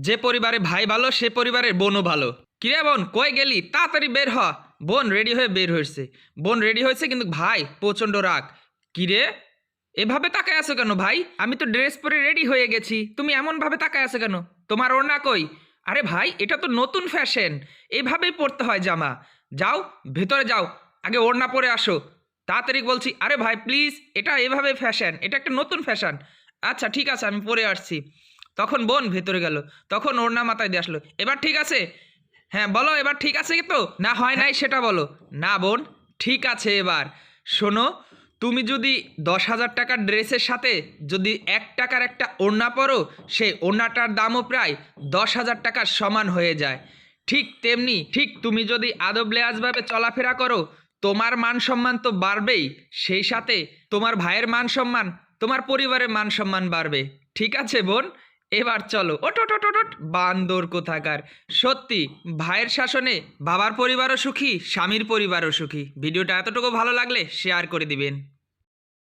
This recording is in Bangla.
যে পরিবারে ভাই ভালো সে পরিবারের বোনও ভালো। কিরে বোন কই গেলি, তাড়াতাড়ি বের হ। বোন রেডি হয়ে বের হয়েছে। বোন রেডি হয়েছে কিন্তু ভাই প্রচণ্ড রাগ। কিরে এভাবে তাকায় আছো কেন ভাই? আমি তো ড্রেস পরে রেডি হয়ে গেছি, তুমি এমন ভাবে তাকায় আছো কেন? তোমার ওড়না কই? আরে ভাই এটা তো নতুন ফ্যাশন, এইভাবেই পরতে হয় জামা। যাও ভেতরে যাও, আগে ওড়না পরে আসো তাড়াতাড়ি বলছি। আরে ভাই প্লিজ, এটা এভাবে ফ্যাশন, এটা একটা নতুন ফ্যাশন। আচ্ছা ঠিক আছে আমি পরে আসছি। তখন বোন ভেতরে গেল, তখন ওড়না মাথায় দিয়ে আসলো। এবার ঠিক আছে? হ্যাঁ বলো এবার ঠিক আছে তো, না হয় নাই সেটা বলো। না বোন ঠিক আছে এবার। শোনো, তুমি যদি 10,000 টাকার ড্রেসের সাথে যদি 1 টাকার একটা ওড়না পরো, সেই ওড়নাটার দামও প্রায় 10,000 টাকার সমান হয়ে যায়। ঠিক তেমনি ঠিক তুমি যদি আদব লেহাজভাবে চলাফেরা করো, তোমার মান সম্মান তো বাড়বেই, সেই সাথে তোমার ভাইয়ের মান সম্মান, তোমার পরিবারের মান সম্মান বাড়বে। ঠিক আছে বোন, এবার চলো। ওট ওট ওট ওট ওট, বান্দর কোথাকার। সত্যি ভাইয়ের শাসনে বাবার পরিবারও সুখী, স্বামীর পরিবারও সুখী। ভিডিওটা এতটুকু ভালো লাগলে শেয়ার করে দিবেন।